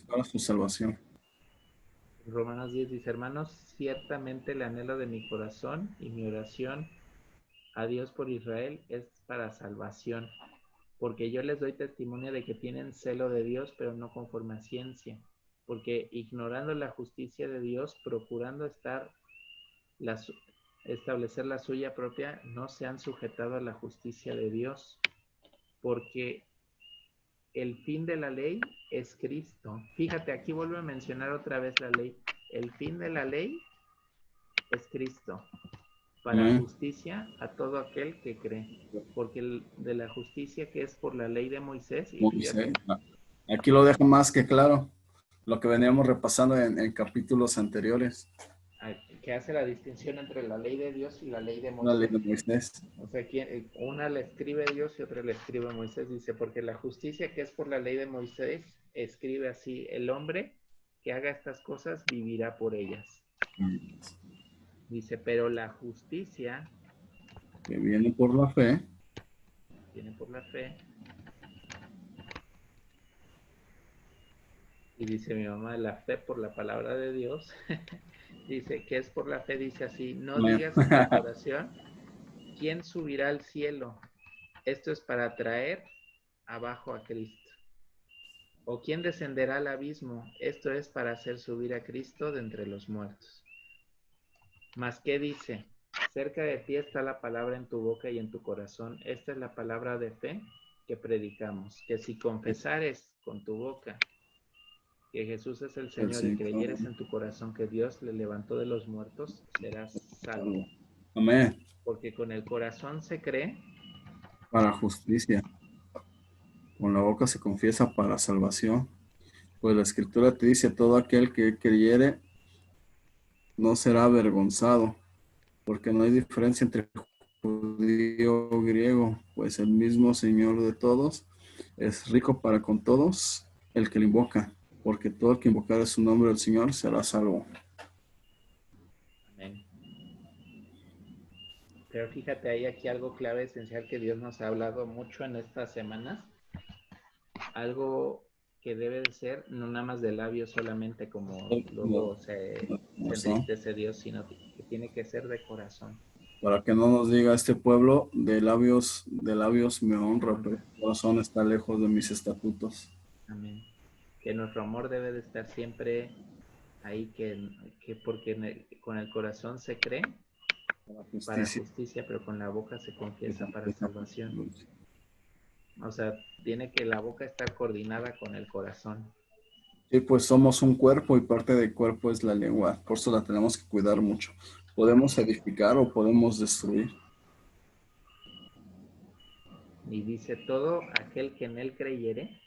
para su salvación. Romanos 10 dice, hermanos, ciertamente el anhelo de mi corazón y mi oración a Dios por Israel es para salvación, porque yo les doy testimonio de que tienen celo de Dios, pero no conforme a ciencia, porque ignorando la justicia de Dios, procurando la, establecer la suya propia, no se han sujetado a la justicia de Dios, porque el fin de la ley es Cristo. Fíjate, aquí vuelvo a mencionar otra vez la ley. El fin de la ley es Cristo, para Amén. justicia a todo aquel que cree. Porque de la justicia que es por la ley de Moisés, y Moisés. fíjate, Aquí lo deja más que claro lo que veníamos repasando en capítulos anteriores. que hace la distinción entre la ley de Dios y la ley de La ley Moisés. de Moisés. O sea, una la escribe Dios y otra la escribe Moisés. Dice, porque la justicia que es por la ley de Moisés, escribe así, el hombre que haga estas cosas vivirá por ellas. Dice, pero la justicia Que viene por la fe. viene por la fe. Y dice mi mamá, la fe por la palabra de Dios. Dice, que es por la fe, dice así, no Amén. digas en tu corazón, ¿quién subirá al cielo? Esto es para traer abajo a Cristo. ¿O quién descenderá al abismo? Esto es para hacer subir a Cristo de entre los muertos. Mas, ¿qué dice? Cerca de ti está la palabra en tu boca y en tu corazón. Esta es la palabra de fe que predicamos, que si confesares con tu boca que Jesús es el El Señor y Señor. creyeres en tu corazón que Dios le levantó de los muertos, serás salvo. Amén. Porque con el corazón se cree, Para justicia. Con la boca se confiesa para salvación. Pues la escritura te dice, todo aquel que creyere no será avergonzado, porque no hay diferencia entre judío o griego, pues el mismo Señor de todos es rico para con todos el que le invoca, porque todo el que invocare su nombre del Señor será salvo. amén. Pero fíjate, hay aquí algo clave, esencial que Dios nos ha hablado mucho en estas semanas. Algo que debe de ser no nada más de labios solamente como luego se Razón. entristece Dios, sino que tiene que ser de corazón. Para que no nos diga este pueblo, de labios me Me honra, pero honra. el corazón está lejos de mis estatutos. Amén. Que nuestro amor debe de estar siempre ahí, que porque con el corazón se cree La para justicia. justicia, pero con la boca se confiesa para salvación. O sea, tiene que la boca estar coordinada con el corazón. Sí, pues somos un cuerpo y parte del cuerpo es la lengua, por eso la tenemos que cuidar mucho. Podemos edificar o podemos destruir. Y dice, todo aquel que en él creyere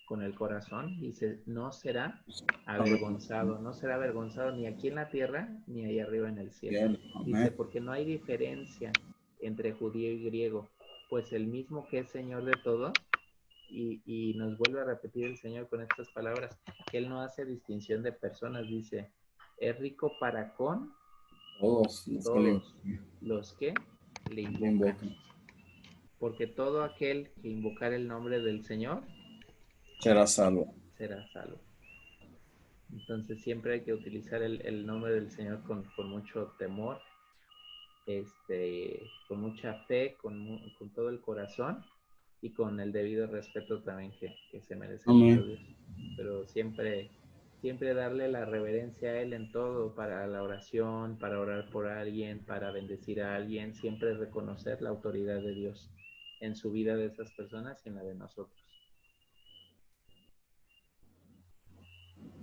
con el corazón, dice, no será A ver, avergonzado, no será avergonzado ni aquí en la tierra ni ahí arriba en el cielo. bien, Dice, amén. porque no hay diferencia entre judío y griego, pues el mismo que es Señor de todos, y nos vuelve a repetir el Señor con estas palabras, que Él no hace distinción de personas, dice, es rico para con Todos los que todos los que le le invocan, invocan porque todo aquel que invocar el nombre del Señor será salvo. será salvo. Entonces siempre hay que utilizar el nombre del Señor con mucho temor, con mucha fe, con todo el corazón y con el debido respeto también que se merece nuestro Amén. Dios. Pero siempre darle la reverencia a Él en todo, para la oración, para orar por alguien, para bendecir a alguien, siempre reconocer la autoridad de Dios en su vida de esas personas y en la de nosotros.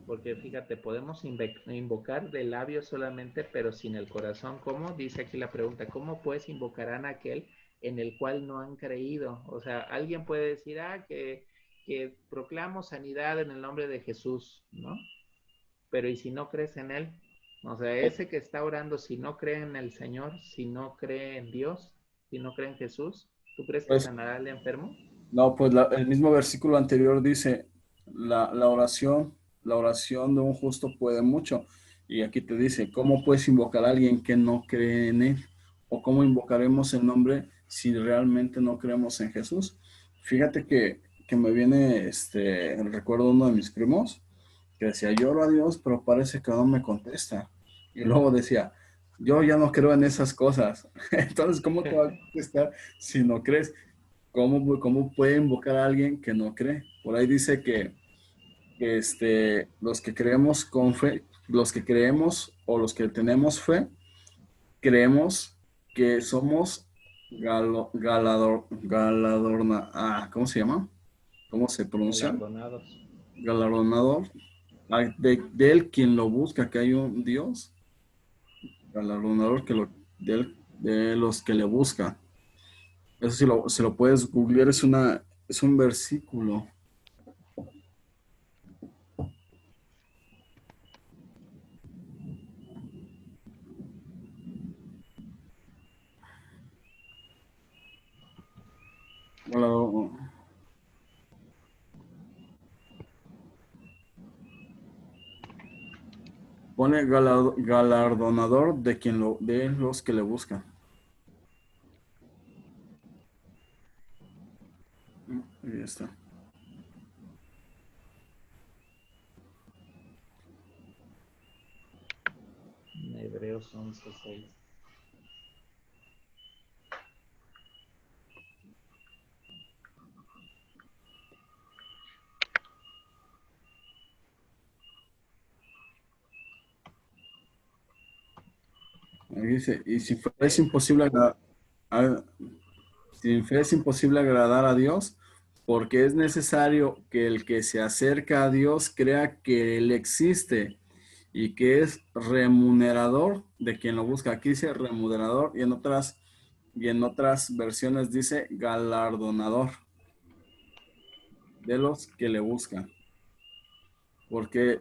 Porque fíjate, podemos invocar de labios solamente, pero sin el corazón. ¿Cómo? Dice aquí la pregunta, ¿cómo pues invocarán a aquel en el cual no han creído? O sea, alguien puede decir, que proclamo sanidad en el nombre de Jesús, ¿no? Pero ¿y si no crees en Él? O sea, ese que está orando, si no cree en el Señor, si no cree en Dios, si no cree en Jesús, ¿tú crees que Pues, sanará al enfermo? no, pues el mismo versículo anterior dice, la oración de un justo puede mucho. Y aquí te dice, ¿cómo puedes invocar a alguien que no cree en él? ¿O cómo invocaremos el nombre si realmente no creemos en Jesús? Fíjate que me viene, recuerdo uno de mis primos. que decía, yo oro a Dios, pero parece que no me contesta. Y luego decía, yo ya no creo en esas cosas. Entonces, ¿cómo te va a contestar si no crees? ¿Cómo puede invocar a alguien que no cree? Por ahí dice que los que creemos con fe, los que creemos o los que tenemos fe, creemos que somos ¿cómo se llama? ¿Cómo se pronuncia? Galardonados. Galardonador de él quien lo busca, que hay un Dios, galardonador de los que le buscan. Eso si lo puedes googlear, es un versículo. Galardo- Pone galardonador de los que le buscan. Ahí está. Hebreos 11:6. Ahí dice, y si es ¿Qué? imposible a- sin fe es imposible agradar a Dios, porque es necesario que el que se acerca a Dios crea que Él existe y que es remunerador de quien lo busca. Aquí dice remunerador y en otras versiones dice galardonador de los que le buscan. Porque,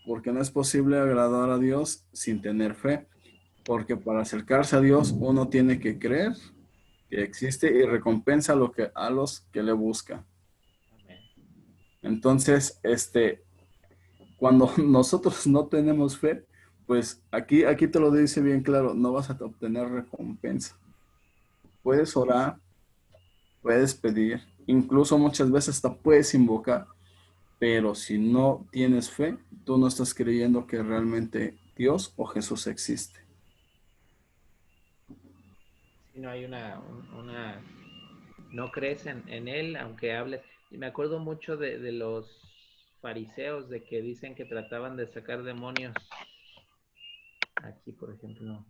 porque no es posible agradar a Dios sin tener fe. Porque para acercarse a Dios uno tiene que creer que existe y recompensa a los que le buscan. Amén. Entonces, cuando nosotros no tenemos fe, pues aquí te lo dice bien claro, no vas a obtener recompensa. Puedes orar, puedes pedir, incluso muchas veces hasta puedes invocar, pero si no tienes fe, tú no estás creyendo que realmente Dios o Jesús existe. Si no hay una no crees en él, aunque hables. Y me acuerdo mucho de los fariseos, de que dicen que trataban de sacar demonios. Aquí, por ejemplo.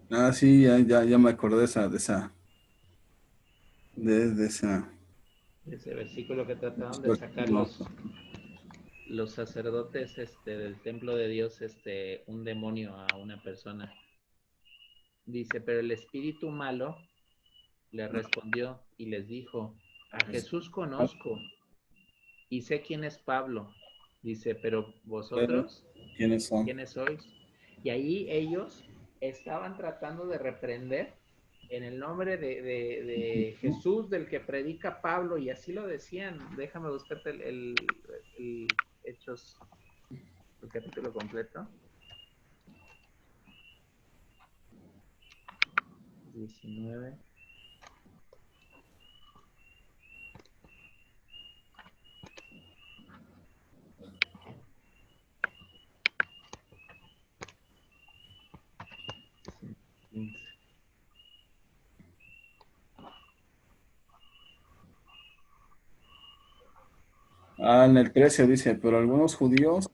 Ah, sí, ya me acordé de esa. Ese versículo que trataban de sacar No, los sacerdotes del templo de Dios, un demonio a una persona. Dice, pero el espíritu malo le respondió y les dijo, a Jesús conozco y sé quién es Pablo. Dice, pero vosotros, ¿quiénes son? ¿quiénes sois? Y ahí ellos estaban tratando de reprender en el nombre de Jesús, del que predica Pablo, y así lo decían. Déjame buscarte el Hechos, el capítulo completo. 19. Ah, en el 13 dice, pero algunos judíos,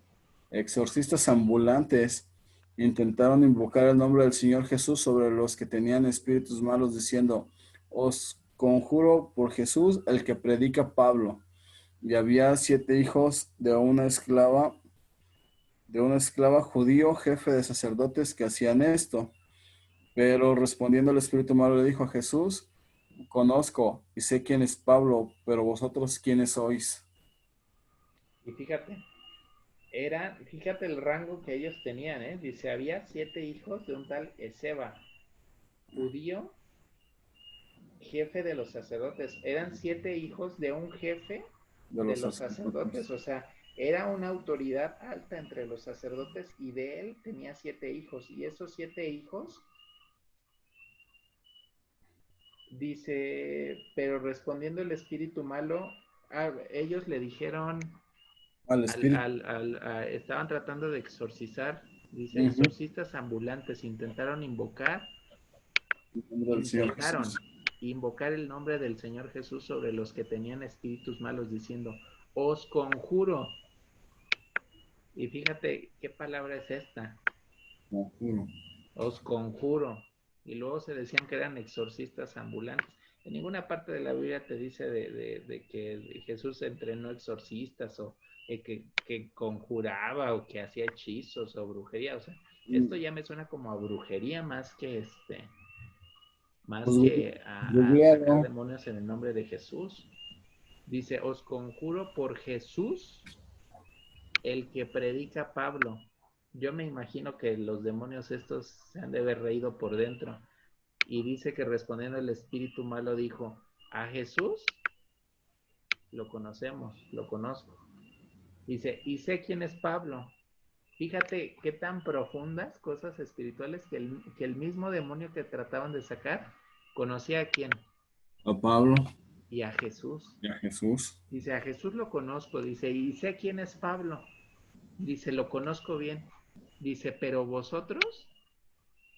exorcistas ambulantes, intentaron invocar el nombre del Señor Jesús sobre los que tenían espíritus malos, diciendo, os conjuro por Jesús, el que predica Pablo. Y había 7 hijos de una esclava judío, jefe de sacerdotes, que hacían esto. Pero respondiendo el espíritu malo le dijo a Jesús, conozco y sé quién es Pablo, pero vosotros quiénes sois. Y fíjate, Fíjate el rango que ellos tenían, ¿eh? Dice, había 7 hijos de un tal Ezeba, judío, jefe de los sacerdotes. Eran 7 hijos de un jefe de de los los sacerdotes, sacerdotes. o sea, era una autoridad alta entre los sacerdotes y de él tenía 7 hijos. Y esos 7 hijos, dice, pero respondiendo el espíritu malo, ellos le dijeron, Al espíritu. estaban tratando de exorcizar, dice, Ujú. exorcistas ambulantes, En nombre del Señor intentaron Jesús. invocar el nombre del Señor Jesús sobre los que tenían espíritus malos, diciendo, os conjuro. Y fíjate qué palabra es esta, Conjuro. os conjuro. Y luego se decían que eran exorcistas ambulantes. En ninguna parte de la Biblia te dice de que Jesús entrenó exorcistas o que conjuraba o que hacía hechizos o brujería. O sea, esto Mm, ya me suena como a brujería más Pues, que a sacar gobierno. demonios en el nombre de Jesús. Dice, os conjuro por Jesús, el que predica Pablo. Yo me imagino que los demonios estos se han de haber reído por dentro. Y dice que respondiendo el espíritu malo dijo, a Jesús lo conocemos, lo conozco. Dice, y sé quién es Pablo. Fíjate qué tan profundas cosas espirituales que el mismo demonio que trataban de sacar conocía a quién, A Pablo y a Jesús. y a Jesús. Dice, a Jesús lo conozco, dice, y sé quién es Pablo. Dice, lo conozco bien. Dice, pero vosotros,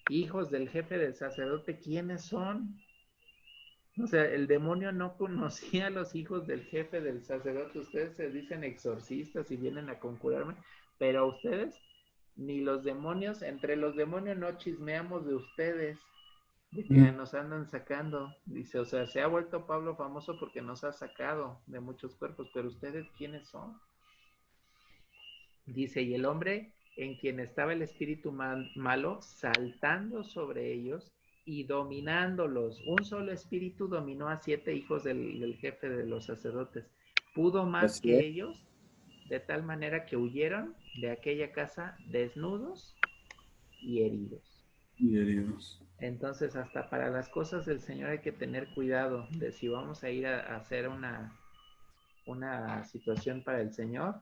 hijos del jefe del sacerdote, ¿quiénes son? O sea, el demonio no conocía a los hijos del jefe del sacerdote. Ustedes se dicen exorcistas y vienen a conjurarme, pero ustedes, ni los demonios, entre los demonios no chismeamos de ustedes, de que Mm. nos andan sacando. Dice, o sea, se ha vuelto Pablo famoso porque nos ha sacado de muchos cuerpos, pero ustedes, ¿quiénes son? Dice, y el hombre en quien estaba el espíritu malo saltando sobre ellos y dominándolos. Un solo espíritu dominó a 7 hijos del jefe de los sacerdotes. Pudo más Así que es. ellos, de tal manera que huyeron de aquella casa desnudos y heridos. Y heridos. Entonces, hasta para las cosas del Señor hay que tener cuidado de si vamos a ir a hacer una situación para el Señor,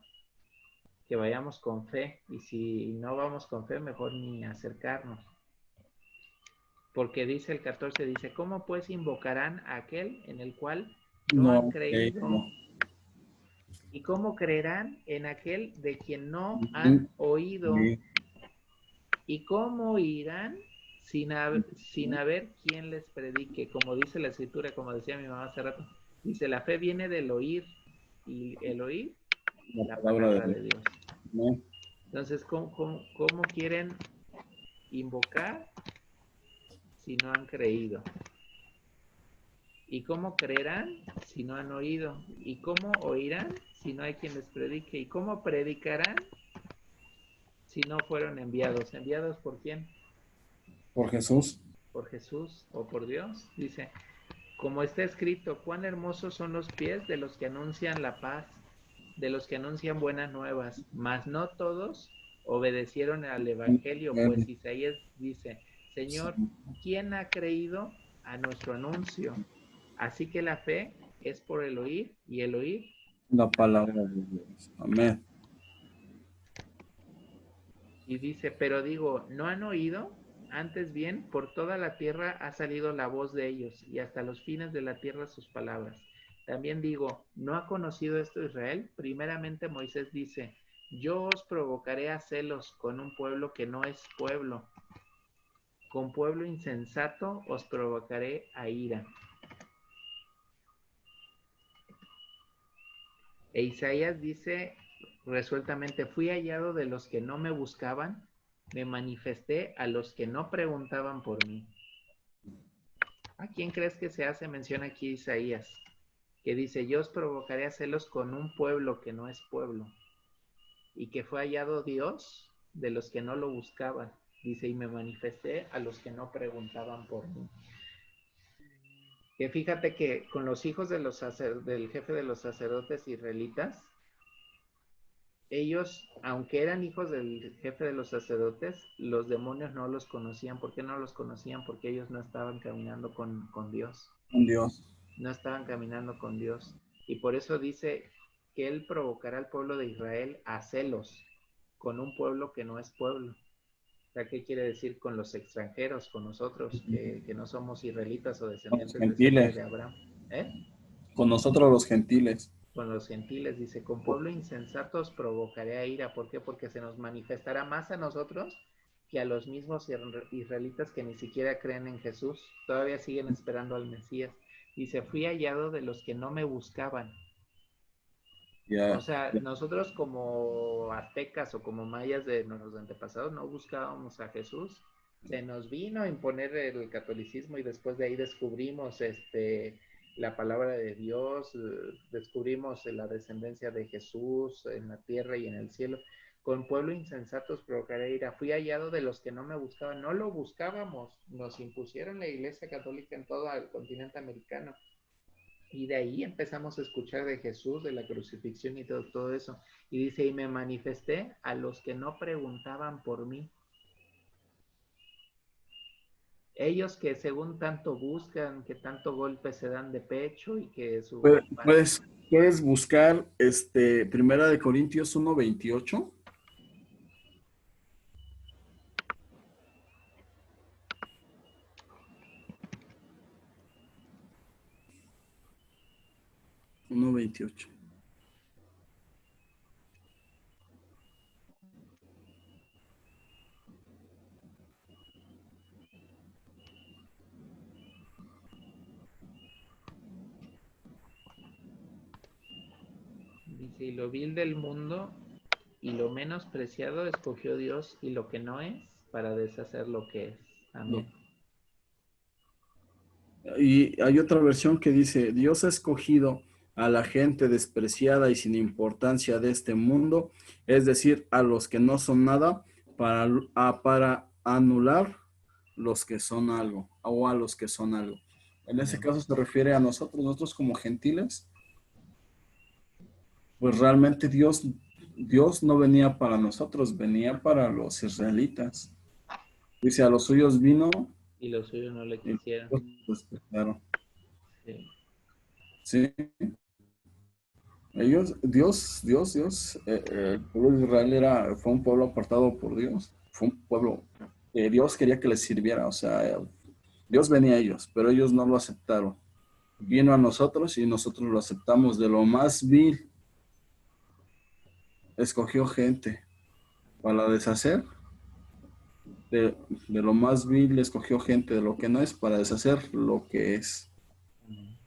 que vayamos con fe, y si no vamos con fe, mejor ni acercarnos. Porque dice el 14, dice, ¿cómo pues invocarán a aquel en el cual no han No, creído? no. ¿Y cómo creerán en aquel de quien no han Ujú. oído? Sí. ¿Y cómo irán sin haber quien les predique? Como dice la escritura, como decía mi mamá hace rato, dice, la fe viene del oír, y el oír La la palabra de palabra Dios. de Dios. No. Entonces, ¿cómo quieren invocar si no han creído? ¿Y cómo creerán si no han oído? ¿Y cómo oirán si no hay quien les predique? ¿Y cómo predicarán si no fueron enviados? ¿Enviados por quién? Por Jesús. ¿Por Jesús o por Dios? Dice, como está escrito, cuán hermosos son los pies de los que anuncian la paz, de los que anuncian buenas nuevas, mas no todos obedecieron al Evangelio, pues Isaías dice, Señor, ¿quién ha creído a nuestro anuncio? Así que la fe es por el oír, y el oír La la palabra palabra. de Dios. Amén. Y dice, pero digo, ¿no han oído? Antes bien, por toda la tierra ha salido la voz de ellos, y hasta los fines de la tierra sus palabras. También digo, ¿no ha conocido esto Israel? Primeramente Moisés dice, yo os provocaré a celos con un pueblo que no es pueblo, con pueblo insensato os provocaré a ira. E Isaías dice resueltamente, fui hallado de los que no me buscaban, me manifesté a los que no preguntaban por mí. ¿A quién crees que se hace mención aquí Isaías? Que dice, yo os provocaré a celos con un pueblo que no es pueblo, y que fue hallado Dios de los que no lo buscaban. Dice, y me manifesté a los que no preguntaban por mí. Que fíjate que con los hijos del jefe de los sacerdotes israelitas, ellos, aunque eran hijos del jefe de los sacerdotes, los demonios no los conocían. ¿Por qué no los conocían? Porque ellos no estaban caminando con Dios. Con Dios. No estaban caminando con Dios. Y por eso dice que Él provocará al pueblo de Israel a celos con un pueblo que no es pueblo. O sea, ¿qué quiere decir con los extranjeros, con nosotros, que no somos israelitas o Con los descendientes de sangre gentiles. de Abraham? ¿Eh? Con nosotros los gentiles. Con los gentiles, dice, con pueblo insensato os provocaré a ira. ¿Por qué? Porque se nos manifestará más a nosotros que a los mismos israelitas que ni siquiera creen en Jesús. Todavía siguen esperando al Mesías. Dice, fui hallado de los que no me buscaban. O Ya, sea, ya. nosotros como aztecas o como mayas de nuestros antepasados no buscábamos a Jesús. Se nos vino a imponer el catolicismo y después de ahí descubrimos la palabra de Dios, descubrimos la descendencia de Jesús en la tierra y en el cielo. Con pueblo insensatos provocaré ira. Fui hallado de los que no me buscaban. No lo buscábamos. Nos impusieron la iglesia católica en todo el continente americano. Y de ahí empezamos a escuchar de Jesús, de la crucifixión y todo eso. Y dice, y me manifesté a los que no preguntaban por mí. Ellos que según tanto buscan, que tanto golpe se dan de pecho y que su... Puedes buscar Primera de Corintios 1:28. 1:28. Dice, y lo vil del mundo y lo menos preciado escogió Dios y lo que no es para deshacer lo que es. No. Amén. Y hay otra versión que dice, Dios ha escogido a la gente despreciada y sin importancia de este mundo, es decir, a los que no son nada, para anular los que son algo, o a los que son algo. En ese Amén. caso se refiere a nosotros como gentiles, pues realmente Dios no venía para nosotros, venía para los israelitas. Dice, a los suyos vino Y los suyos no le y quisieron. los despreciaron. Sí. Sí, Dios, el pueblo de Israel fue un pueblo apartado por Dios, fue un pueblo que Dios quería que les sirviera, o sea, Dios venía a ellos, pero ellos no lo aceptaron. Vino a nosotros y nosotros lo aceptamos de lo más vil, escogió gente para deshacer, de lo más vil escogió gente de lo que no es para deshacer lo que es. Amén.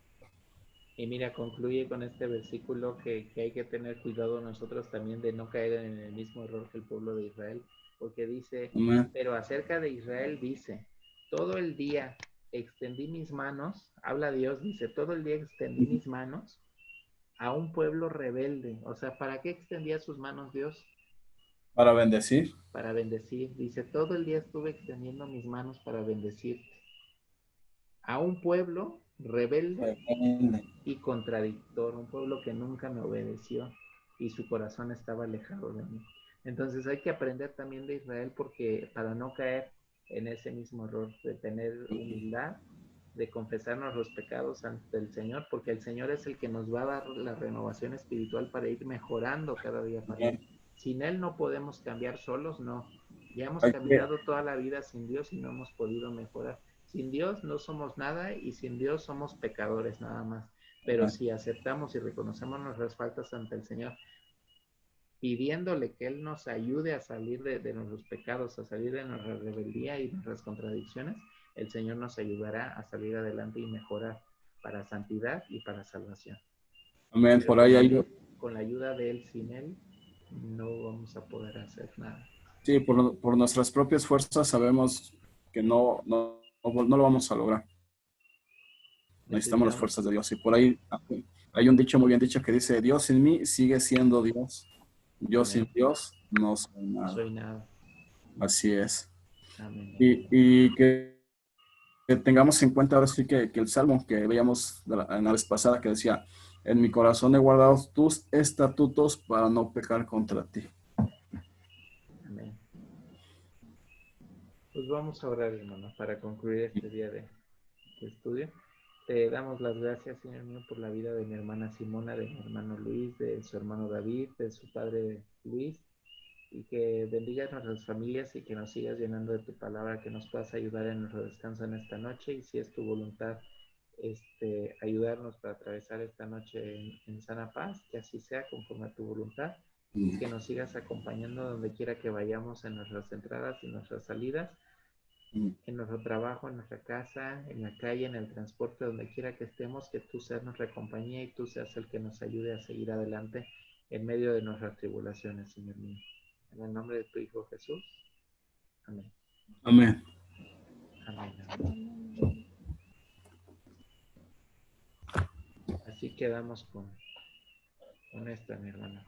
Y mira, concluye con este versículo que hay que tener cuidado nosotros también de no caer en el mismo error que el pueblo de Israel, porque dice, Amén. pero acerca de Israel dice, todo el día extendí mis manos, habla Dios, dice, todo el día extendí mis manos a un pueblo rebelde. O sea, ¿para qué extendía sus manos Dios? Para bendecir. Para bendecir. Dice, todo el día estuve extendiendo mis manos para bendecirte. A un pueblo rebelde y contradictor, un pueblo que nunca me obedeció y su corazón estaba alejado de mí. Entonces hay que aprender también de Israel porque para no caer en ese mismo error de tener humildad, de confesarnos los pecados ante el Señor, porque el Señor es el que nos va a dar la renovación espiritual para ir mejorando cada día más. Sin Él no podemos cambiar solos, no. Ya hemos Hay que, caminado toda la vida sin Dios y no hemos podido mejorar. Sin Dios no somos nada y sin Dios somos pecadores nada más. Pero si aceptamos y reconocemos nuestras faltas ante el Señor, pidiéndole que Él nos ayude a salir de nuestros pecados, a salir de nuestra rebeldía y nuestras contradicciones, el Señor nos ayudará a salir adelante y mejorar para santidad y para salvación. amén, Pero por ahí hay. con la ayuda de Él, sin Él, no vamos a poder hacer nada. Sí, por nuestras propias fuerzas sabemos que no lo vamos a lograr. Necesitamos las fuerzas de Dios. Y por ahí hay un dicho muy bien dicho que dice, Dios sin mí sigue siendo Dios. Yo Amén. sin Dios no soy No nada. soy nada. Así es. Amén. Y que tengamos en cuenta ahora sí que el salmo que veíamos en la vez pasada que decía, En mi corazón he guardado tus estatutos para no pecar contra ti. Amén. Pues vamos a orar, hermano, para concluir este día de estudio. Te damos las gracias, Señor mío, por la vida de mi hermana Simona, de mi hermano Luis, de su hermano David, de su padre Luis, y que bendigas nuestras familias y que nos sigas llenando de tu palabra, que nos puedas ayudar en nuestro descanso en esta noche, y si es tu voluntad, ayudarnos para atravesar esta noche en sana paz, que así sea conforme a tu voluntad, y que nos sigas acompañando donde quiera que vayamos en nuestras entradas y nuestras salidas, en nuestro trabajo, en nuestra casa, en la calle, en el transporte, donde quiera que estemos, que tú seas nuestra compañía y tú seas el que nos ayude a seguir adelante en medio de nuestras tribulaciones, Señor mío. En el nombre de tu Hijo Jesús. Amén. Amén. Amén. Amén. Así quedamos con esta, mi hermana.